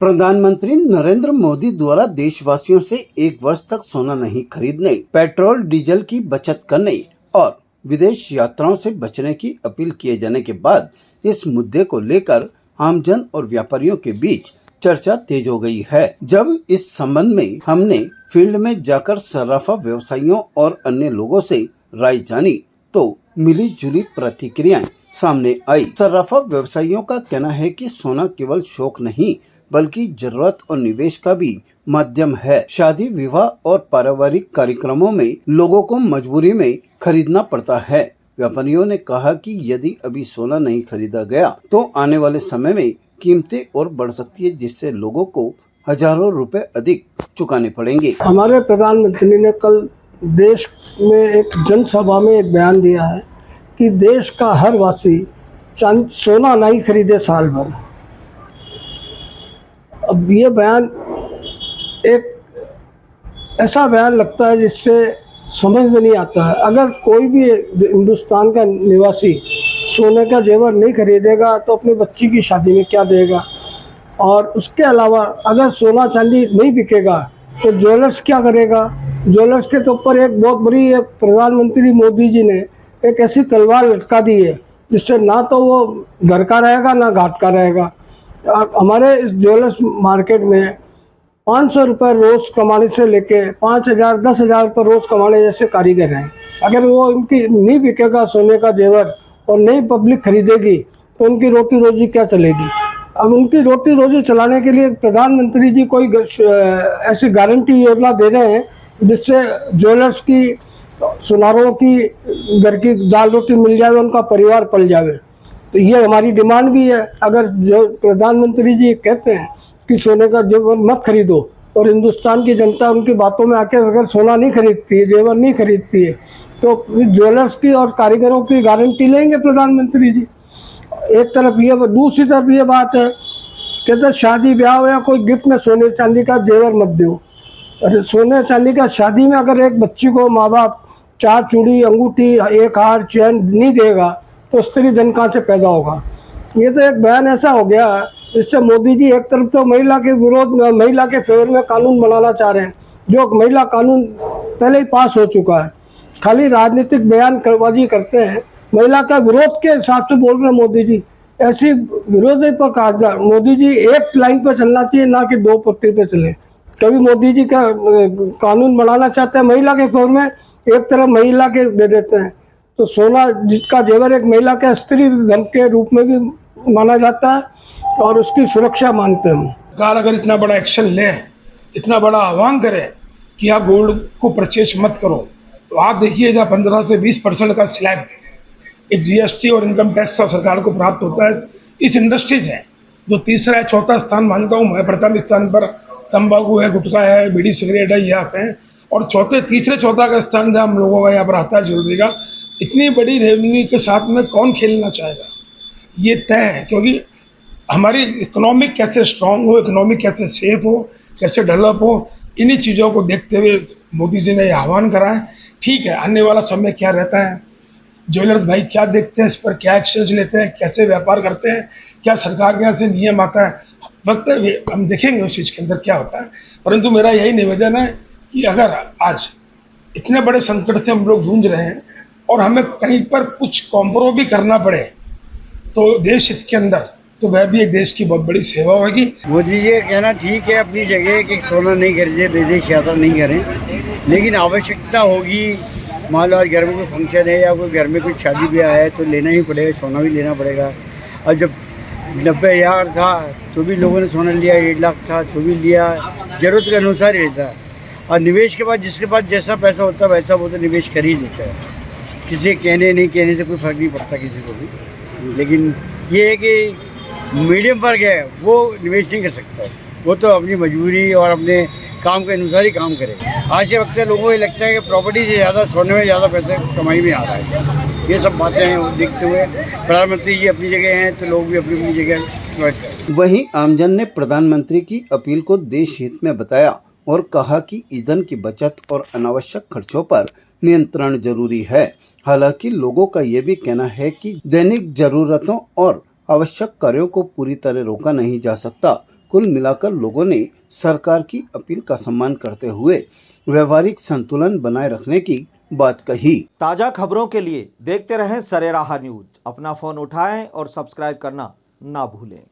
प्रधानमंत्री नरेंद्र मोदी द्वारा देशवासियों से 1 वर्ष तक सोना नहीं खरीदने, पेट्रोल डीजल की बचत करने और विदेश यात्राओं से बचने की अपील किए जाने के बाद इस मुद्दे को लेकर आमजन और व्यापारियों के बीच चर्चा तेज हो गई है। जब इस संबंध में हमने फील्ड में जाकर सर्राफा व्यवसायियों और अन्य लोगों से राय जानी तो मिली जुली प्रतिक्रियाएं सामने आई। सर्राफा व्यवसायियों का कहना है कि सोना केवल शौक नहीं बल्कि जरूरत और निवेश का भी माध्यम है। शादी, विवाह और पारिवारिक कार्यक्रमों में लोगों को मजबूरी में खरीदना पड़ता है। व्यापारियों ने कहा कि यदि अभी सोना नहीं खरीदा गया तो आने वाले समय में कीमतें और बढ़ सकती है, जिससे लोगों को हजारों रुपए अधिक चुकाने पड़ेंगे। हमारे प्रधानमंत्री ने कल देश में एक जनसभा में एक बयान दिया है कि देश का हर वासी सोना नहीं खरीदे साल भर। अब ये बयान एक ऐसा बयान लगता है जिससे समझ में नहीं आता है। अगर कोई भी हिंदुस्तान का निवासी सोने का जेवर नहीं खरीदेगा तो अपनी बच्ची की शादी में क्या देगा, और उसके अलावा अगर सोना चांदी नहीं बिकेगा तो ज्वेलर्स क्या करेगा। ज्वेलर्स के तो ऊपर एक बहुत बड़ी एक प्रधानमंत्री मोदी जी ने एक ऐसी तलवार लटका दी है जिससे ना तो वो घर का रहेगा ना घाट का रहेगा। हमारे इस ज्वेलर्स मार्केट में 500 रुपये रोज़ कमाने से लेके 5,000 10,000 रुपये रोज़ कमाने जैसे कारीगर हैं। अगर वो उनकी नहीं बिकेगा सोने का जेवर और नहीं पब्लिक खरीदेगी तो उनकी रोटी रोजी क्या चलेगी। अब उनकी रोटी रोजी चलाने के लिए प्रधानमंत्री जी कोई ऐसी गारंटी योजना दे रहे हैं जिससे ज्वेलर्स की, सुनारों की घर की दाल रोटी मिल जाए, उनका परिवार पल जाए। तो ये हमारी डिमांड भी है। अगर जो प्रधानमंत्री जी कहते हैं कि सोने का जेवर मत खरीदो और हिंदुस्तान की जनता उनकी बातों में आके अगर सोना नहीं खरीदती है, जेवर नहीं खरीदती है, तो ज्वेलर्स की और कारीगरों की गारंटी लेंगे प्रधानमंत्री जी। एक तरफ ये, दूसरी तरफ ये बात है, कहते शादी ब्याह या कोई गिफ्ट में सोने चांदी का जेवर मत दो। अरे सोने चांदी का शादी में अगर एक बच्ची को माँ बाप 4 चूड़ी, अंगूठी, 1 हार, चैन नहीं देगा तो स्त्री धन कहाँ से पैदा होगा। ये तो एक बयान ऐसा हो गया जिससे मोदी जी एक तरफ तो महिला के विरोध में, महिला के फेवर में कानून बनाना चाह रहे हैं, जो महिला कानून पहले ही पास हो चुका है। खाली राजनीतिक बयानबाजी करते हैं, महिला का विरोध के हिसाब से बोल रहे हैं मोदी जी। ऐसी विरोध पर कहा मोदी जी एक लाइन पर चलना चाहिए, ना कि 2 पत्ती पे चले। कभी मोदी जी का कानून बनाना चाहते हैं महिला के फेवर में, एक तरफ महिला के दे देते हैं। तो सोना जिसका जेवर एक महिला के स्त्री धन के रूप में भी माना जाता है और उसकी सुरक्षा मानते हैं। सरकार अगर इतना बड़ा एक्शन ले, इतना बड़ा आह्वान करे कि आप गोल्ड को परचेज मत करो, तो आप देखिए जहाँ 15 से 20% का स्लैब एक जीएसटी और इनकम टैक्स का सरकार को प्राप्त होता है, इस इंडस्ट्री से जो तीसरा या चौथा स्थान मानता हूँ मैं, प्रथम स्थान पर तंबाकू है, गुटखा है, बीड़ी सिगरेट है, ये है, और तीसरे चौथा का स्थान जहाँ हम लोगों का यहाँ पर आता है ज्वेलरी का। इतनी बड़ी रेवेन्यू के साथ में कौन खेलना चाहेगा, ये तय है। क्योंकि हमारी इकोनॉमिक कैसे स्ट्रांग हो, इकोनॉमिक कैसे सेफ हो, कैसे डेवलप हो, इन्हीं चीज़ों को देखते हुए मोदी जी ने ये आह्वान करा है। ठीक है, आने वाला समय क्या रहता है, ज्वेलर्स भाई क्या देखते हैं, इस पर क्या एक्शंस लेते हैं, कैसे व्यापार करते हैं, क्या सरकार के यहाँ से नियम आता है, वक्त हम देखेंगे उस चीज़ के अंदर क्या होता है। परंतु मेरा यही निवेदन है कि अगर आज इतने बड़े संकट से हम लोग जूझ रहे हैं और हमें कहीं पर कुछ कॉम्प्रो भी करना पड़े तो देश हित के अंदर, तो वह भी एक देश की बहुत बड़ी सेवा होगी। मोदी ये कहना ठीक है अपनी जगह कि सोना नहीं खरीदे, विदेश यात्रा नहीं करें, लेकिन आवश्यकता होगी, मान लो आज घर में कोई फंक्शन है या कोई घर में कोई शादी ब्याह है तो लेना ही पड़ेगा, सोना भी लेना पड़ेगा। और जब 90,000 था तो भी लोगों ने सोना लिया, 1.5 लाख था तो भी लिया, ज़रूरत के अनुसार ही लेता। और निवेश के बाद जिसके पास जैसा पैसा होता है वैसा वो तो निवेश कर ही लेता है। किसी कहने नहीं कहने से कोई फ़र्क नहीं पड़ता किसी को भी, लेकिन ये है कि मीडियम वर्ग है वो निवेश नहीं कर सकता, वो तो अपनी मजबूरी और अपने काम के अनुसार ही काम करे। आज के वक्त लोगों को ये लगता है कि प्रॉपर्टी से ज़्यादा सोने में ज़्यादा पैसे कमाई में आ रहा है। ये सब बातें हैं देखते हुए प्रधानमंत्री जी अपनी जगह हैं तो लोग भी अपनी अपनी जगह। वहीं आमजन ने प्रधानमंत्री की अपील को देश हित में बताया और कहा कि ईंधन की बचत और अनावश्यक खर्चों पर नियंत्रण जरूरी है। हालांकि लोगों का ये भी कहना है कि दैनिक जरूरतों और आवश्यक कार्यों को पूरी तरह रोका नहीं जा सकता, कुल मिलाकर लोगों ने सरकार की अपील का सम्मान करते हुए व्यवहारिक संतुलन बनाए रखने की बात कही। ताज़ा खबरों के लिए देखते रहें सरेराह न्यूज। अपना फ़ोन उठाएं और सब्सक्राइब करना ना भूलें।